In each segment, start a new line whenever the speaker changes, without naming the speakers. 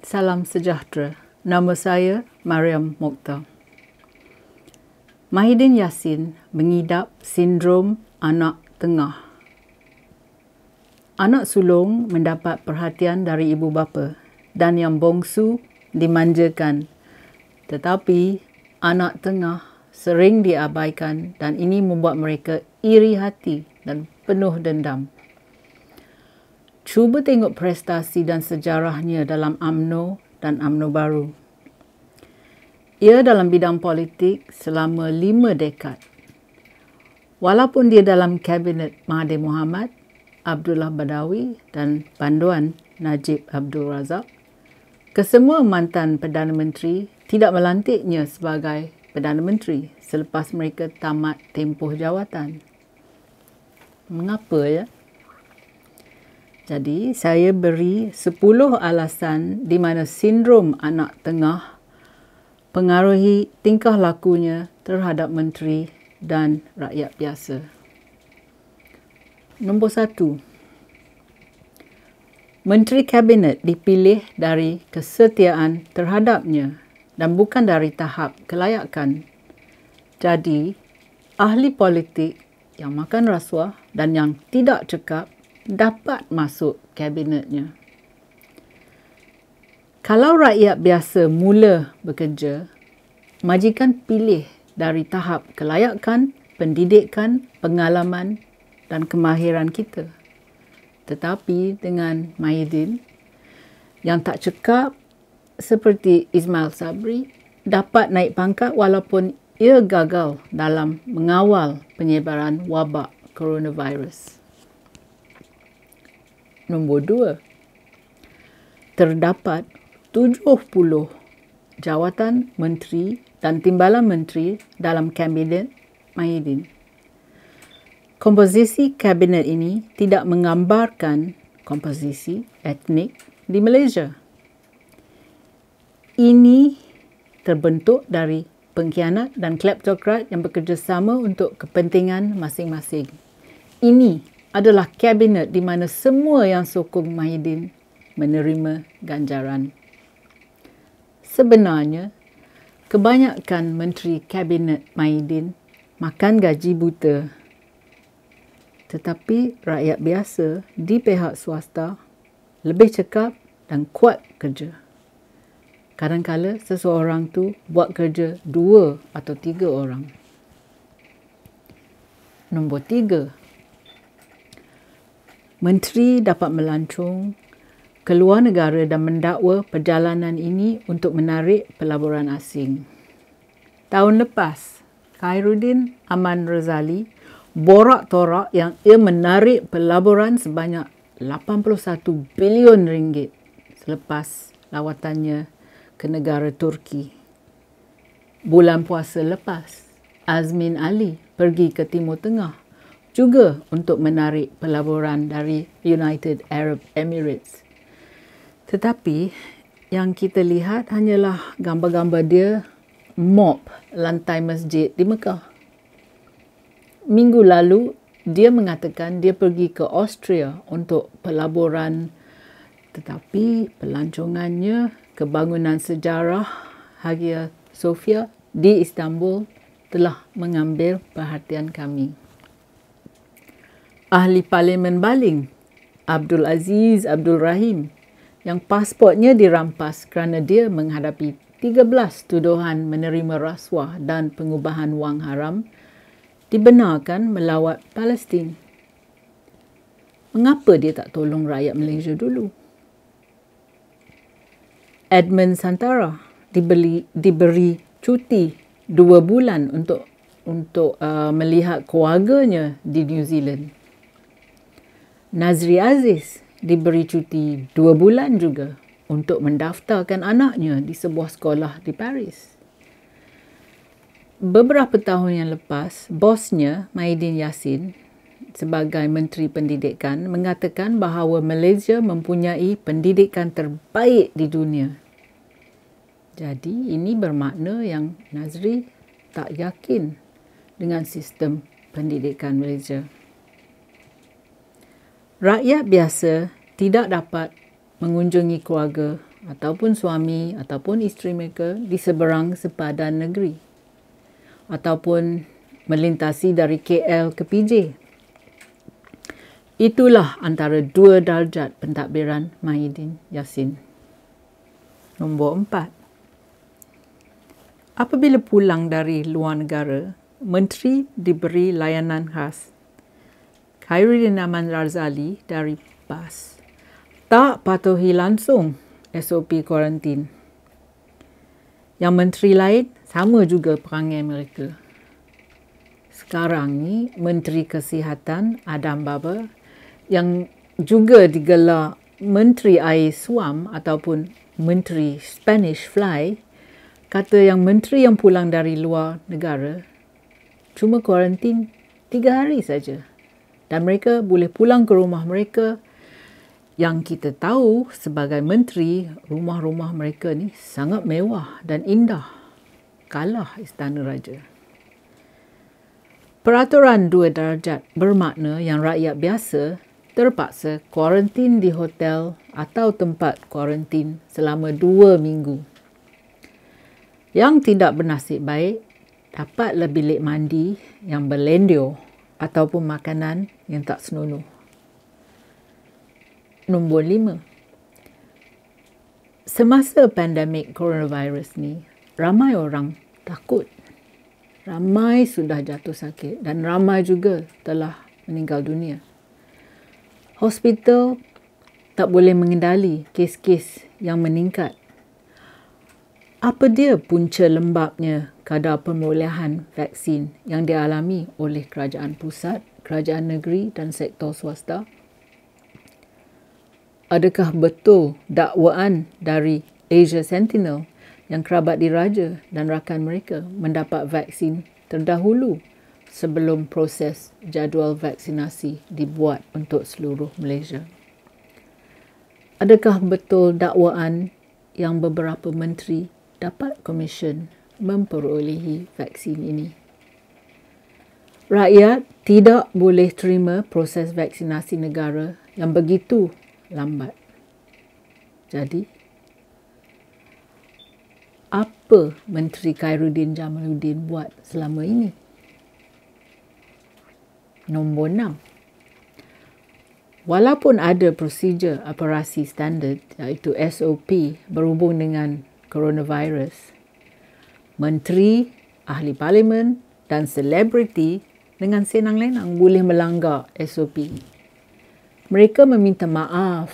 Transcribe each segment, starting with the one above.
Salam sejahtera. Nama saya Mariam Mokhtar. Mahidin Yassin mengidap sindrom anak tengah. Anak sulung mendapat perhatian dari ibu bapa dan yang bongsu dimanjakan. Tetapi anak tengah sering diabaikan dan ini membuat mereka iri hati dan penuh dendam. Cuba tengok prestasi dan sejarahnya dalam UMNO dan UMNO baru. Ia dalam bidang politik selama 5 dekad. Walaupun dia dalam kabinet Mahathir Mohamad, Abdullah Badawi dan banduan Najib Abdul Razak, kesemua mantan Perdana Menteri tidak melantiknya sebagai Perdana Menteri selepas mereka tamat tempoh jawatan. Mengapa ya? Jadi, saya beri 10 alasan di mana sindrom anak tengah pengaruhi tingkah lakunya terhadap menteri dan rakyat biasa. Nombor 1. Menteri Kabinet dipilih dari kesetiaan terhadapnya dan bukan dari tahap kelayakan. Jadi, ahli politik yang makan rasuah dan yang tidak cekap dapat masuk kabinetnya. Kalau rakyat biasa mula bekerja, majikan pilih dari tahap kelayakan, pendidikan, pengalaman dan kemahiran kita. Tetapi dengan Mahidin yang tak cekap seperti Ismail Sabri dapat naik pangkat walaupun ia gagal dalam mengawal penyebaran wabak coronavirus. Nombor 2. Terdapat 70 jawatan menteri dan timbalan menteri dalam kabinet Mahidin. Komposisi kabinet ini tidak menggambarkan komposisi etnik di Malaysia. Ini terbentuk dari pengkhianat dan kleptokrat yang bekerjasama untuk kepentingan masing-masing. Ini adalah kabinet di mana semua yang sokong Mahidin menerima ganjaran. Sebenarnya, kebanyakan menteri kabinet Mahidin makan gaji buta. Tetapi rakyat biasa di pihak swasta lebih cekap dan kuat kerja. Kadang-kala seseorang tu buat kerja 2 atau 3 orang. Nombor 3. Menteri dapat melancong keluar negara dan mendakwa perjalanan ini untuk menarik pelaburan asing. Tahun lepas, Khairuddin Aman Razali borak-torak yang ia menarik pelaburan sebanyak 81 bilion ringgit selepas lawatannya ke negara Turki. Bulan puasa lepas, Azmin Ali pergi ke Timur Tengah juga untuk menarik pelaburan dari United Arab Emirates. Tetapi yang kita lihat hanyalah gambar-gambar dia mop lantai masjid di Mekah. Minggu lalu, dia mengatakan dia pergi ke Austria untuk pelaburan, tetapi pelancongannya ke bangunan sejarah Hagia Sophia di Istanbul telah mengambil perhatian kami. Ahli Parlimen Baling, Abdul Aziz Abdul Rahim, yang pasportnya dirampas kerana dia menghadapi 13 tuduhan menerima rasuah dan pengubahan wang haram, dibenarkan melawat Palestin. Mengapa dia tak tolong rakyat Malaysia dulu? Edmund Santara diberi cuti 2 bulan untuk melihat keluarganya di New Zealand. Nazri Aziz diberi cuti 2 bulan juga untuk mendaftarkan anaknya di sebuah sekolah di Paris. Beberapa tahun yang lepas, bosnya Mahidin Yassin sebagai Menteri Pendidikan mengatakan bahawa Malaysia mempunyai pendidikan terbaik di dunia. Jadi ini bermakna yang Nazri tak yakin dengan sistem pendidikan Malaysia. Rakyat biasa tidak dapat mengunjungi keluarga ataupun suami ataupun isteri mereka di seberang sepadan negeri ataupun melintasi dari KL ke PJ. Itulah antara dua darjat pentadbiran Muhyiddin Yassin. Nombor 4. Apabila pulang dari luar negara, menteri diberi layanan khas. Khairuddin Ahmad Razali dari PAS tak patuhi langsung SOP kuarantin. Yang menteri lain sama juga perangai mereka. Sekarang ni Menteri Kesihatan Adam Baba yang juga digelar Menteri Air Suam ataupun Menteri Spanish Fly kata yang menteri yang pulang dari luar negara cuma kuarantin 3 hari saja dan mereka boleh pulang ke rumah mereka. Yang kita tahu sebagai menteri, rumah-rumah mereka ni sangat mewah dan indah, kalah Istana Raja. Peraturan 2 darjat bermakna yang rakyat biasa terpaksa kuarantin di hotel atau tempat kuarantin selama 2 minggu. Yang tidak bernasib baik dapatlah bilik mandi yang berlendio ataupun makanan yang tak senonoh. Nombor 5. Semasa pandemik coronavirus ni, ramai orang takut. Ramai sudah jatuh sakit dan ramai juga telah meninggal dunia. Hospital tak boleh mengendali kes-kes yang meningkat. Apa dia punca lembabnya kadar pemulihan vaksin yang dialami oleh kerajaan pusat, kerajaan negeri dan sektor swasta? Adakah betul dakwaan dari Asia Sentinel yang kerabat diraja dan rakan mereka mendapat vaksin terdahulu sebelum proses jadual vaksinasi dibuat untuk seluruh Malaysia? Adakah betul dakwaan yang beberapa menteri dapat komisen memperolehi vaksin ini? Rakyat tidak boleh terima proses vaksinasi negara yang begitu lambat. Jadi, apa Menteri Khairuddin Jamaluddin buat selama ini? Nombor 6. Walaupun ada prosedur operasi standard iaitu SOP berhubung dengan coronavirus, menteri, ahli parlimen dan selebriti dengan senang-lenang boleh melanggar SOP. Mereka meminta maaf,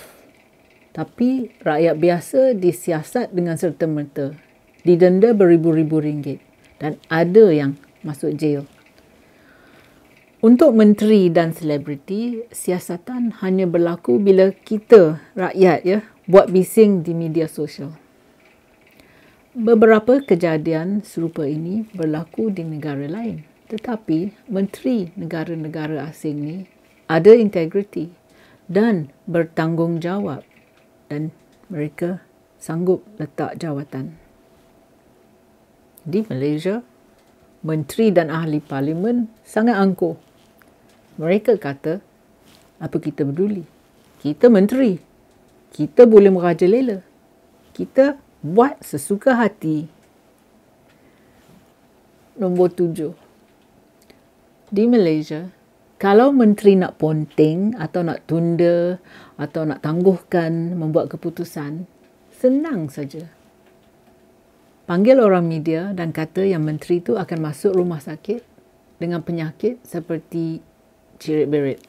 tapi rakyat biasa disiasat dengan serta-merta, didenda beribu-ribu ringgit dan ada yang masuk jail. Untuk menteri dan selebriti, siasatan hanya berlaku bila kita, rakyat, buat bising di media sosial. Beberapa kejadian serupa ini berlaku di negara lain, tetapi menteri negara-negara asing ni ada integriti dan bertanggungjawab dan mereka sanggup letak jawatan. Di Malaysia, menteri dan ahli parlimen sangat angkuh. Mereka kata, apa kita peduli? Kita menteri. Kita boleh merajalela. Kita buat sesuka hati. Nombor 7. Di Malaysia, kalau menteri nak ponteng atau nak tunda atau nak tangguhkan membuat keputusan, senang saja. Panggil orang media dan kata yang menteri itu akan masuk rumah sakit dengan penyakit seperti cirit-berit.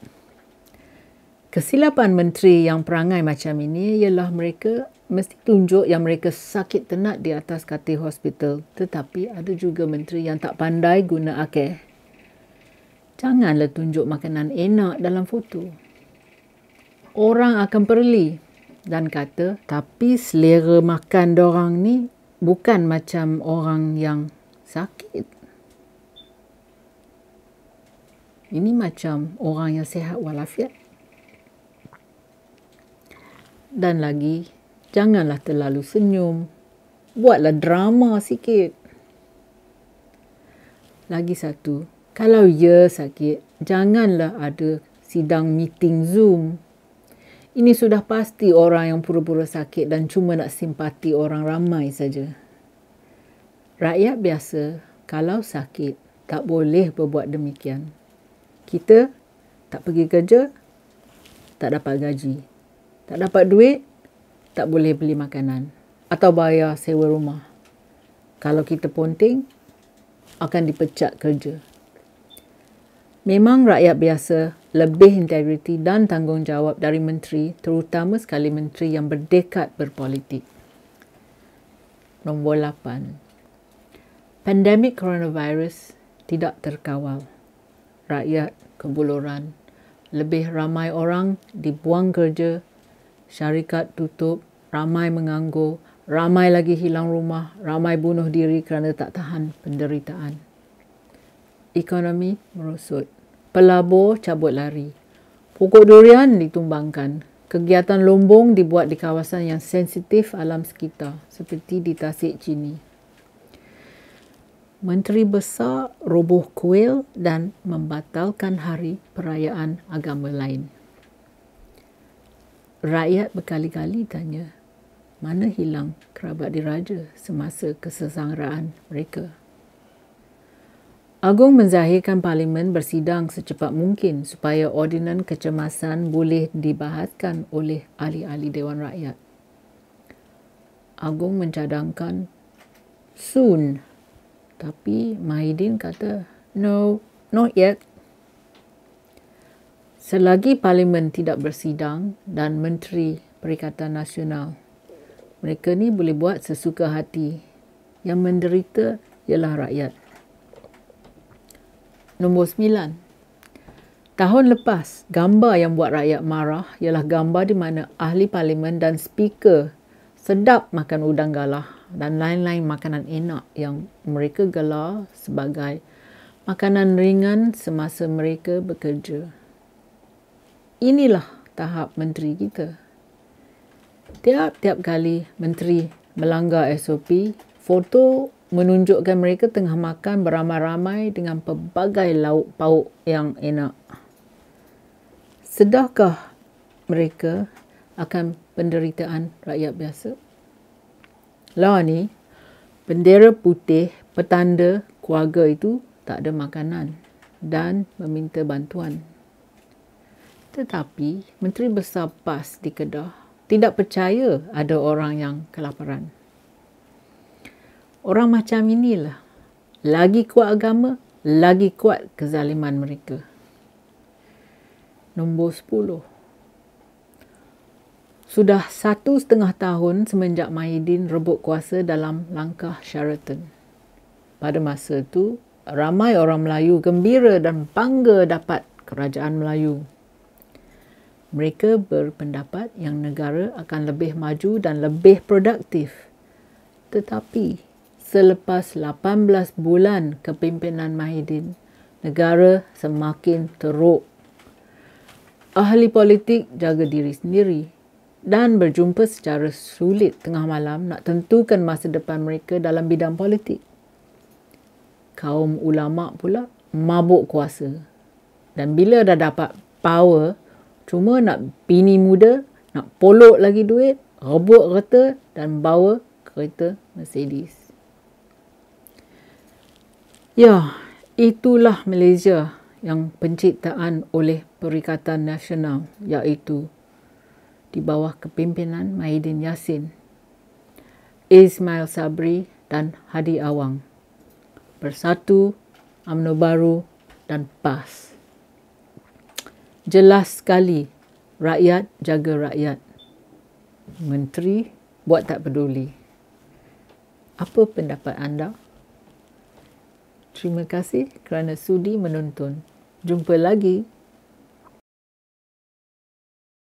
Kesilapan menteri yang perangai macam ini ialah mereka mesti tunjuk yang mereka sakit tenat di atas katil hospital, tetapi ada juga menteri yang tak pandai guna akeh. Janganlah tunjuk makanan enak dalam foto. Orang akan perli dan kata, tapi selera makan dorang ni bukan macam orang yang sakit. Ini macam orang yang sihat walafiat. Dan lagi, janganlah terlalu senyum. Buatlah drama sikit. Lagi satu, kalau ya sakit, janganlah ada sidang meeting Zoom Ini sudah pasti orang yang pura-pura sakit dan cuma nak simpati orang ramai saja. Rakyat biasa kalau sakit tak boleh berbuat demikian. Kita tak pergi kerja, tak dapat gaji. Tak dapat duit, tak boleh beli makanan atau bayar sewa rumah. Kalau kita ponting, akan dipecat kerja. Memang rakyat biasa lebih integriti dan tanggungjawab dari menteri, terutama sekali menteri yang berdekat berpolitik. Nombor 8. Pandemik coronavirus tidak terkawal. Rakyat kebuluran. Lebih ramai orang dibuang kerja, syarikat tutup, ramai menganggur, ramai lagi hilang rumah, ramai bunuh diri kerana tak tahan penderitaan. Ekonomi merosot. Pelabur cabut lari. Pokok durian ditumbangkan. Kegiatan lombong dibuat di kawasan yang sensitif alam sekitar seperti di Tasik Chini. Menteri besar roboh kuil dan membatalkan hari perayaan agama lain. Rakyat berkali-kali tanya, mana hilang kerabat diraja semasa kesesanggaraan mereka? Agung menzahirkan Parlimen bersidang secepat mungkin supaya ordinan kecemasan boleh dibahaskan oleh ahli-ahli Dewan Rakyat. Agung mencadangkan soon. Tapi Mahidin kata, no, not yet. Selagi Parlimen tidak bersidang dan Menteri Perikatan Nasional, mereka ni boleh buat sesuka hati. Yang menderita ialah rakyat. Nombor 9. Tahun lepas, gambar yang buat rakyat marah ialah gambar di mana ahli Parlimen dan speaker sedap makan udang galah dan lain-lain makanan enak yang mereka gelar sebagai makanan ringan semasa mereka bekerja. Inilah tahap menteri kita. Tiap-tiap kali menteri melanggar SOP, foto menunjukkan mereka tengah makan beramai-ramai dengan pelbagai lauk pauk yang enak. Sedarkah mereka akan penderitaan rakyat biasa? Lah ni, bendera putih petanda keluarga itu tak ada makanan dan meminta bantuan. Tetapi Menteri Besar PAS di Kedah tidak percaya ada orang yang kelaparan. Orang macam inilah, lagi kuat agama, lagi kuat kezaliman mereka. Nombor 10. Sudah 1,5 tahun semenjak Mahidin rebut kuasa dalam langkah Sheraton. Pada masa itu, ramai orang Melayu gembira dan bangga dapat kerajaan Melayu. Mereka berpendapat yang negara akan lebih maju dan lebih produktif. Tetapi, selepas 18 bulan kepimpinan Mahidin, negara semakin teruk. Ahli politik jaga diri sendiri dan berjumpa secara sulit tengah malam nak tentukan masa depan mereka dalam bidang politik. Kaum ulama pula mabuk kuasa. Dan bila dah dapat power, cuma nak bini muda, nak polok lagi duit, rebut kereta dan bawa kereta Mercedes. Ya, itulah Malaysia yang penciptaan oleh Perikatan Nasional, iaitu di bawah kepimpinan Mahidin Yassin, Ismail Sabri dan Hadi Awang. Bersatu, UMNO Baru dan PAS. Jelas sekali, rakyat jaga rakyat. Menteri buat tak peduli. Apa pendapat anda? Terima kasih kerana sudi menonton. Jumpa lagi.